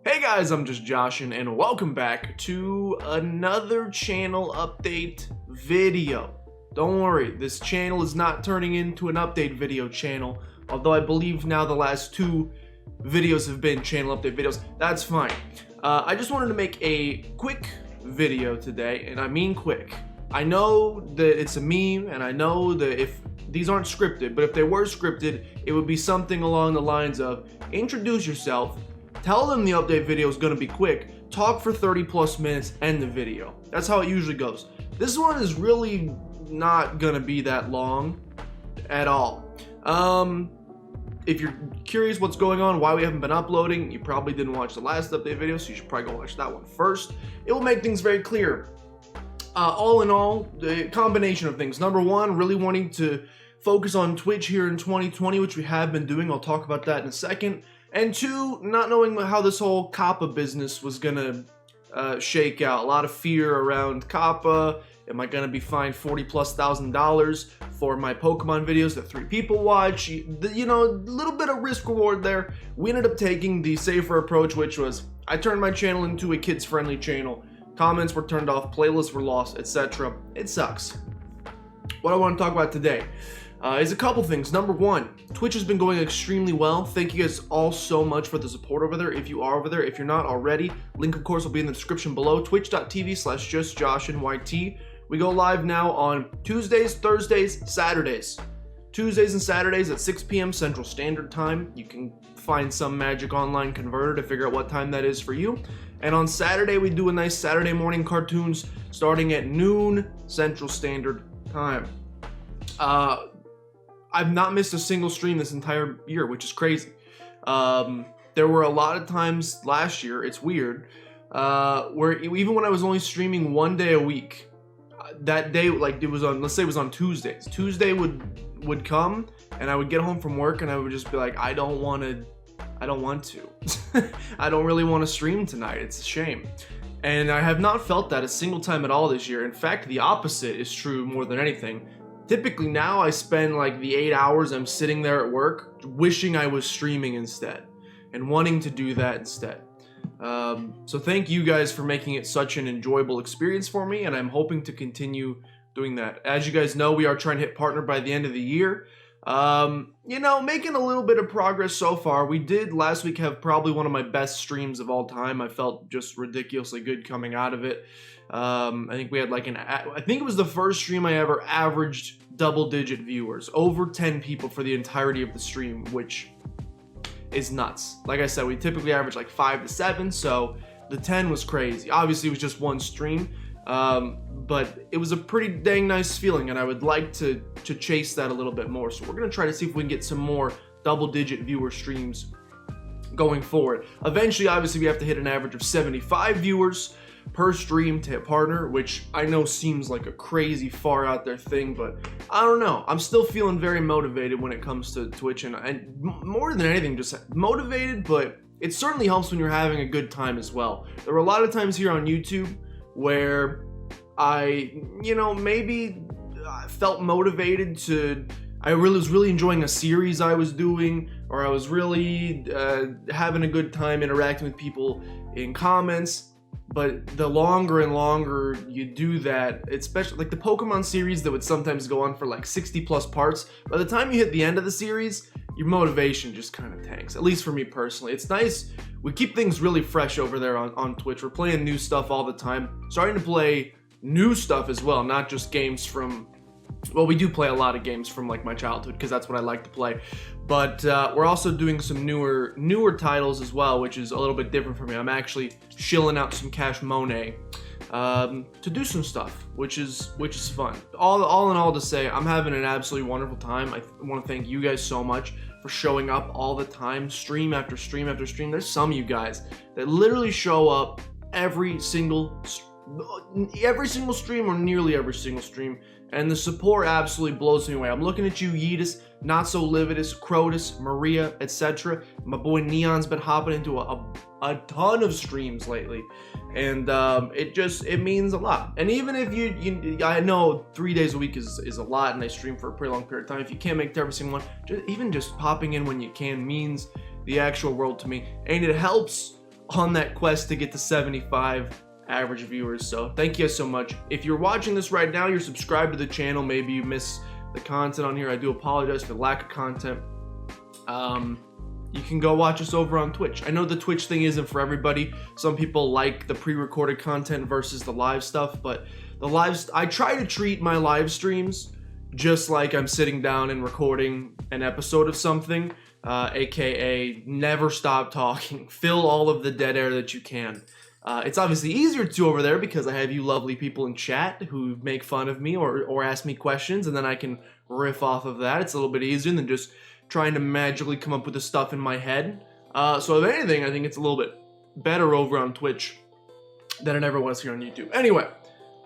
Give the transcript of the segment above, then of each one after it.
Hey guys, I'm Just Joshin and welcome back to another channel update video. Don't worry, this channel is not turning into an update video channel, although I believe now the last two videos have been channel update videos. That's fine. I just wanted to make a quick video today, and I mean quick. I know that it's a meme, and I know that if these aren't scripted, but if they were scripted, it would be something along the lines of introduce yourself, tell them the update video is going to be quick, talk for 30 plus minutes, end the video. That's how it usually goes. This one is really not going to be that long at all. If you're curious what's going on, why we haven't been uploading, you probably didn't watch the last update video, so you should probably go watch that one first. It will make things very clear. All in all, the combination of things. Number one, really wanting to focus on Twitch here in 2020, which we have been doing. I'll talk about that in a second. And two, not knowing how this whole COPPA business was gonna shake out. A lot of fear around COPPA. Am I gonna be fined $40,000+ for my Pokemon videos that 3 people watch? You know, a little bit of risk reward there. We ended up taking the safer approach, which was I turned my channel into a kids-friendly channel. Comments were turned off, playlists were lost, etc. It sucks. What I want to talk about today is a couple things. Number one, Twitch has been going extremely well. Thank you guys all so much for the support over there. If you are over there, if you're not already, link of course will be in the description below. Twitch.tv/JustJoshinYT. We go live now on Tuesdays, Thursdays, Saturdays. Tuesdays and Saturdays at 6 p.m. Central Standard Time. You can find some magic online converter to figure out what time that is for you. And on Saturday, we do a nice Saturday morning cartoons starting at noon Central Standard Time. I've not missed a single stream this entire year, which is crazy. There were a lot of times last year, it's weird, where even when I was only streaming one day a week, that day, like it was on, let's say it was on Tuesdays. Tuesday would come and I would get home from work and I would just be like, I don't want to. I don't really want to stream tonight. It's a shame. And I have not felt that a single time at all this year. In fact, the opposite is true more than anything. Typically now I spend like the 8 hours I'm sitting there at work wishing I was streaming instead and wanting to do that instead. So thank you guys for making it such an enjoyable experience for me, and I'm hoping to continue doing that. As you guys know, we are trying to hit partner by the end of the year. You know, making a little bit of progress so far. We did last week have probably one of my best streams of all time. I felt just ridiculously good coming out of it. I think we had like I think it was the first stream I ever averaged double-digit viewers, over 10 people for the entirety of the stream, which is nuts. Like I said, we typically average like 5 to 7, so the 10 was crazy. Obviously, it was just one stream. But it was a pretty dang nice feeling, and I would like to chase that a little bit more. So we're going to try to see if we can get some more double-digit viewer streams going forward. Eventually, obviously, we have to hit an average of 75 viewers per stream to hit partner, which I know seems like a crazy far out there thing, but I don't know. I'm still feeling very motivated when it comes to Twitch, and more than anything, just motivated, but it certainly helps when you're having a good time as well. There were a lot of times here on YouTube where I, you know, maybe felt motivated to, I was really enjoying a series I was doing, or I was really having a good time interacting with people in comments, but the longer and longer you do that, especially like the Pokemon series that would sometimes go on for like 60 plus parts, by the time you hit the end of the series, your motivation just kind of tanks, at least for me personally. It's nice, we keep things really fresh over there on Twitch. We're playing new stuff all the time, starting to play new stuff as well, not just games from, well, we do play a lot of games from like my childhood because that's what I like to play, but we're also doing some newer titles as well, which is a little bit different for me. I'm actually shilling out some cash money to do some stuff, which is fun. All in all, to say I'm having an absolutely wonderful time. I want to thank you guys so much for showing up all the time, stream after stream after stream. There's some of you guys that literally show up every single stream or nearly every single stream, and the support absolutely blows me away. I'm looking at you, Yeetus, Not So Lividus, Crotus, Maria, etc. My boy Neon's been hopping into a ton of streams lately, and it means a lot. And even if you I know 3 days a week is a lot, and I stream for a pretty long period of time. If you can't make it every single one, even just popping in when you can means the actual world to me, and it helps on that quest to get to 75 average viewers. So thank you so much. If you're watching this right now, you're subscribed to the channel, maybe you miss the content on here. I do apologize for the lack of content. You can go watch us over on Twitch. I know the Twitch thing isn't for everybody. Some people like the pre-recorded content versus the live stuff, but I try to treat my live streams just like I'm sitting down and recording an episode of something, aka never stop talking. Fill all of the dead air that you can. It's obviously easier to over there because I have you lovely people in chat who make fun of me or ask me questions, and then I can riff off of that. It's a little bit easier than just trying to magically come up with the stuff in my head. So if anything, I think it's a little bit better over on Twitch than it ever was here on YouTube. Anyway,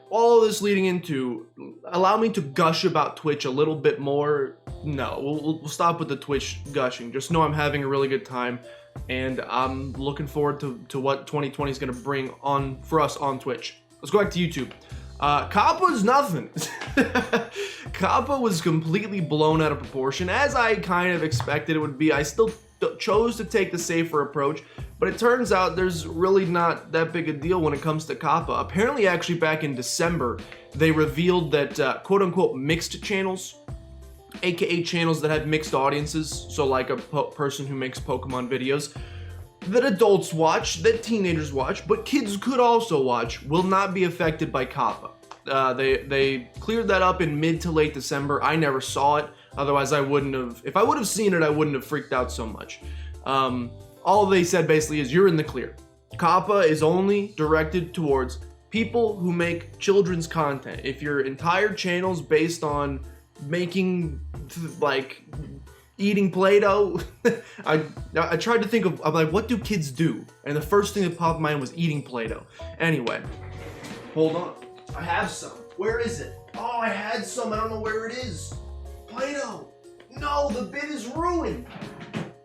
all of this leading into, allow me to gush about Twitch a little bit more. No, we'll stop with the Twitch gushing. Just know I'm having a really good time, and I'm looking forward to what 2020 is going to bring on for us on Twitch. Let's go back to YouTube. COPPA is nothing. COPPA was completely blown out of proportion, as I kind of expected it would be. I still chose to take the safer approach, but it turns out there's really not that big a deal when it comes to COPPA. Apparently, actually back in December, they revealed that quote-unquote mixed channels, aka channels that have mixed audiences, so like a person who makes Pokemon videos, that adults watch, that teenagers watch, but kids could also watch, will not be affected by COPPA. They cleared that up in mid to late December. I never saw it. Otherwise, I wouldn't have. If I would have seen it, I wouldn't have freaked out so much. All they said basically is you're in the clear. COPPA is only directed towards people who make children's content. If your entire channel's based on making like eating Play-Doh, I tried to think of like, what do kids do? And the first thing that popped in my mind was eating Play-Doh. Anyway, hold on. I have some. Where is it? Oh, I had some. I don't know where it is. Play-Doh. No, the bit is ruined.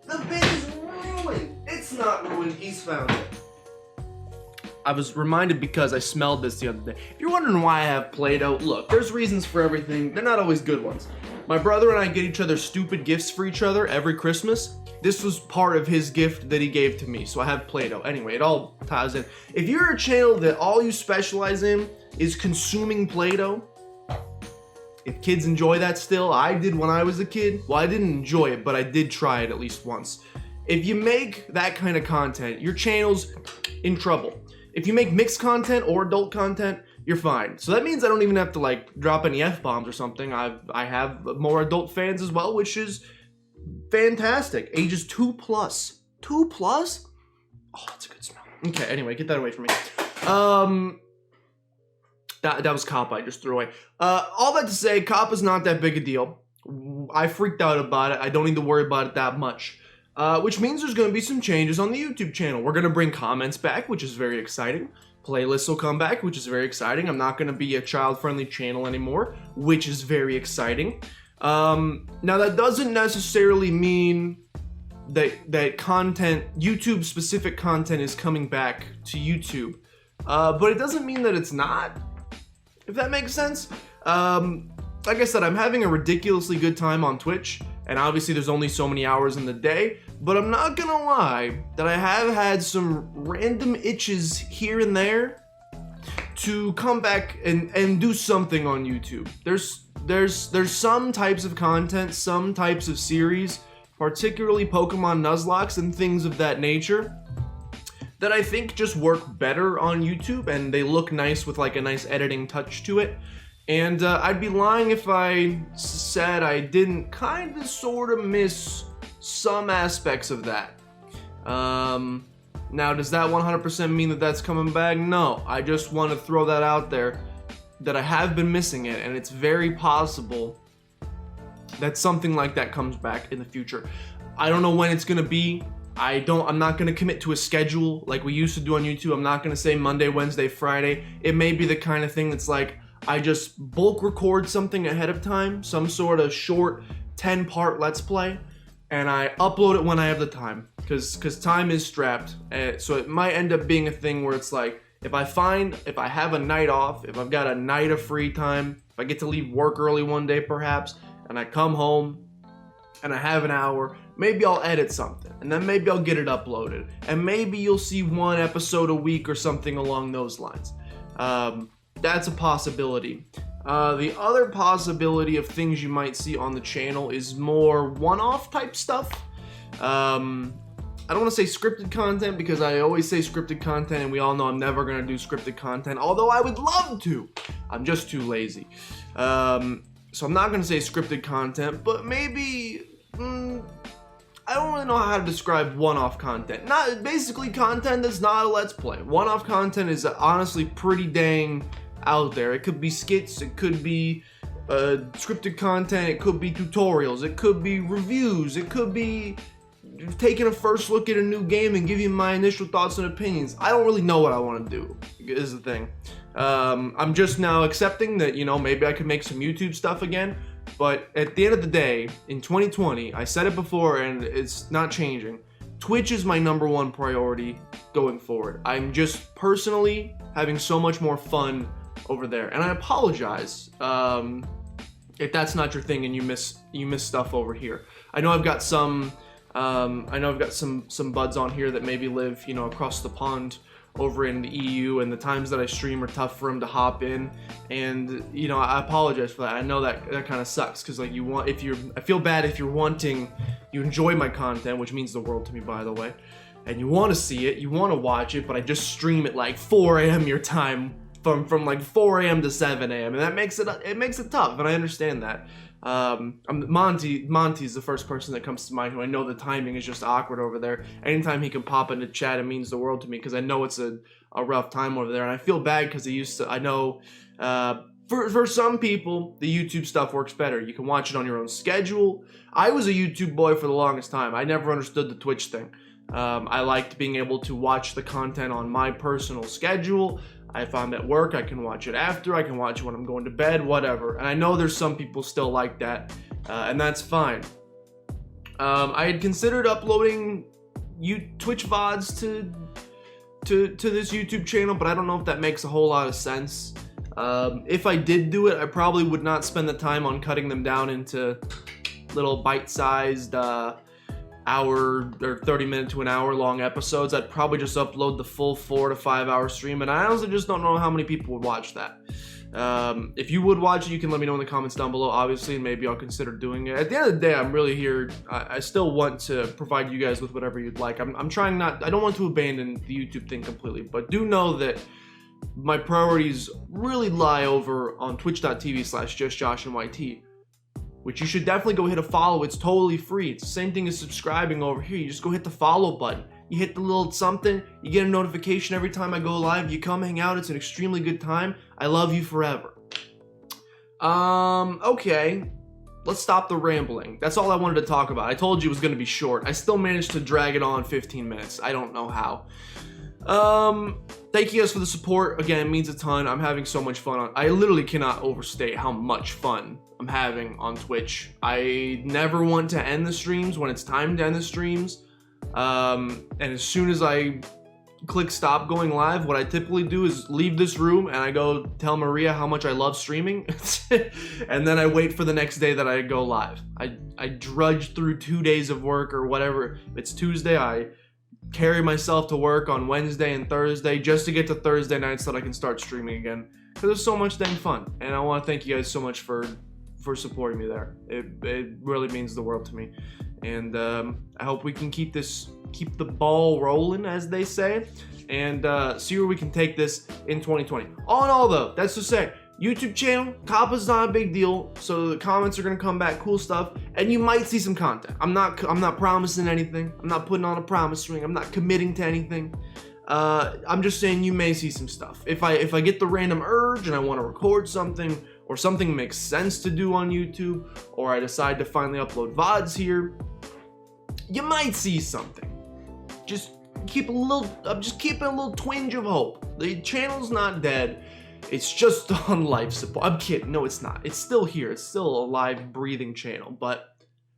The bit is ruined. It's not ruined. He's found it. I was reminded because I smelled this the other day. If you're wondering why I have Play-Doh, look, there's reasons for everything. They're not always good ones. My brother and I get each other stupid gifts for each other every Christmas. This was part of his gift that he gave to me, so I have Play-Doh. Anyway, it all ties in. If you're a channel that all you specialize in is consuming Play-Doh, if kids enjoy that still, I did when I was a kid. Well, I didn't enjoy it, but I did try it at least once. If you make that kind of content, your channel's in trouble. If you make mixed content or adult content, you're fine. So that means I don't even have to like drop any F-bombs or something. I have more adult fans as well, which is fantastic. Ages 2+. 2+? Oh, that's a good smell. Okay, anyway, get that away from me. That was COPPA, I just threw away. All that to say, COPPA's not that big a deal. I freaked out about it. I don't need to worry about it that much. Which means there's going to be some changes on the YouTube channel. We're going to bring comments back, which is very exciting. Playlists will come back, which is very exciting. I'm not going to be a child-friendly channel anymore, which is very exciting. Now, that doesn't necessarily mean that content, YouTube-specific content is coming back to YouTube. But it doesn't mean that it's not, if that makes sense. Like I said, I'm having a ridiculously good time on Twitch, and obviously there's only so many hours in the day, but I'm not gonna lie that I have had some random itches here and there to come back and do something on YouTube. There's some types of content, some types of series, particularly Pokemon Nuzlocke and things of that nature, that I think just work better on YouTube, and they look nice with like a nice editing touch to it. And I'd be lying if I said I didn't kind of sort of miss some aspects of that. Now, does that 100% mean that that's coming back? No, I just want to throw that out there, that I have been missing it, and it's very possible that something like that comes back in the future. I don't know when it's gonna be. I'm not gonna commit to a schedule like we used to do on YouTube. I'm not gonna say Monday, Wednesday, Friday. It may be the kind of thing that's like, I just bulk record something ahead of time, some sort of short 10-part Let's Play, and I upload it when I have the time, because time is strapped. So it might end up being a thing where it's like, if I have a night off, if I've got a night of free time, if I get to leave work early one day perhaps, and I come home, and I have an hour, maybe I'll edit something, and then maybe I'll get it uploaded, and maybe you'll see one episode a week or something along those lines. That's a possibility. The other possibility of things you might see on the channel is more one-off type stuff. I don't want to say scripted content, because I always say scripted content, and we all know I'm never going to do scripted content, although I would love to. I'm just too lazy. So I'm not going to say scripted content, but maybe, I don't really know how to describe one-off content. Not basically content that's not a Let's Play. One-off content is honestly pretty dang out there. It could be skits, it could be scripted content, it could be tutorials, it could be reviews, it could be taking a first look at a new game and giving my initial thoughts and opinions. I don't really know what I want to do, is the thing. I'm just now accepting that, you know, maybe I could make some YouTube stuff again, but at the end of the day, in 2020, I said it before and it's not changing, Twitch is my #1 priority going forward. I'm just personally having so much more fun over there, and I apologize if that's not your thing and you miss stuff over here. I know I've got some some buds on here that maybe live, you know, across the pond over in the EU, and the times that I stream are tough for them to hop in, and you know, I apologize for that. I know that kind of sucks, because like I feel bad if you enjoy my content, which means the world to me, by the way, and you want to see it, you want to watch it, but I just stream at like 4 a.m. your time, from like 4 a.m. to 7 a.m. and that makes it tough, and I understand that. Monty's the first person that comes to mind, who I know the timing is just awkward over there. Anytime he can pop into chat, it means the world to me, because I know it's a rough time over there, and I feel bad because I know for some people the YouTube stuff works better. You can watch it on your own schedule. I was a YouTube boy for the longest time. I never understood the Twitch thing. I liked being able to watch the content on my personal schedule. If I'm at work, I can watch it after, I can watch it when I'm going to bed, whatever. And I know there's some people still like that, and that's fine. I had considered uploading Twitch VODs to this YouTube channel, but I don't know if that makes a whole lot of sense. If I did do it, I probably would not spend the time on cutting them down into little bite-sized hour or 30-minute to an hour long episodes. I'd probably just upload the full 4 to 5 hour stream, and I honestly just don't know how many people would watch that. If you would watch it, you can let me know in the comments down below, obviously, and maybe I'll consider doing it. At the end of the day, I'm really here. I still want to provide you guys with whatever you'd like. I'm trying not, I don't want to abandon the YouTube thing completely, but do know that my priorities really lie over on twitch.tv/JustJoshinYT, which you should definitely go hit a follow. It's totally free. It's the same thing as subscribing over here. You just go hit the follow button. You hit the little something, you get a notification every time I go live. You come hang out. It's an extremely good time. I love you forever. Okay. Let's stop the rambling. That's all I wanted to talk about. I told you it was going to be short. I still managed to drag it on 15 minutes. I don't know how. Thank you guys for the support. Again, it means a ton. I'm having so much fun. I literally cannot overstate how much fun I'm having on Twitch. I never want to end the streams when it's time to end the streams. And as soon as I click stop going live, what I typically do is leave this room and I go tell Maria how much I love streaming. And then I wait for the next day that I go live. I drudge through 2 days of work or whatever. If it's Tuesday, I carry myself to work on Wednesday and Thursday just to get to Thursday night so that I can start streaming again, because it's so much dang fun. And I want to thank you guys so much for supporting me there. It really means the world to me, and I hope we can keep the ball rolling, as they say, and see where we can take this in 2020. All in all, though, that's to say, YouTube channel, COPPA's not a big deal, so the comments are gonna come back, cool stuff, and you might see some content. I'm not promising anything. I'm not putting on a promise ring. I'm not committing to anything. I'm just saying you may see some stuff. If I get the random urge and I want to record something, or something makes sense to do on YouTube, or I decide to finally upload VODs here, you might see something. Just keep I'm just keeping a little twinge of hope. The channel's not dead. It's just on life support. I'm kidding. No, it's not. It's still here. It's still a live, breathing channel. But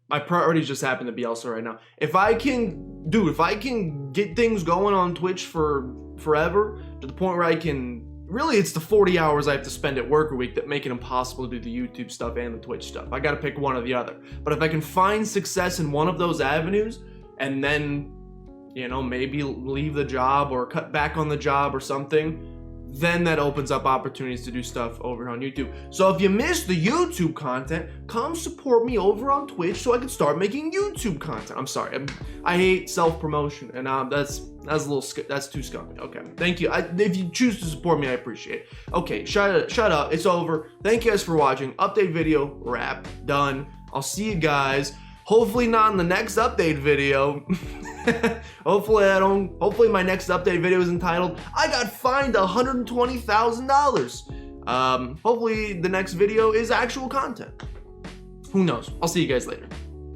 my priorities just happen to be elsewhere right now. If I can get things going on Twitch for forever, to the point where I can really it's the 40 hours I have to spend at work a week that make it impossible to do the YouTube stuff and the Twitch stuff. I gotta pick one or the other. But if I can find success in one of those avenues and then, you know, maybe leave the job or cut back on the job or something, then that opens up opportunities to do stuff over on YouTube. So if you missed the YouTube content, come support me over on Twitch so I can start making YouTube content. I'm sorry, I hate self-promotion, and that's too scummy. Okay, thank you. If you choose to support me, I appreciate it. Okay, shut up. It's over. Thank you guys for watching. Update video wrap done. I'll see you guys. Hopefully not in the next update video. Hopefully my next update video is entitled, I got fined $120,000. Hopefully the next video is actual content. Who knows? I'll see you guys later.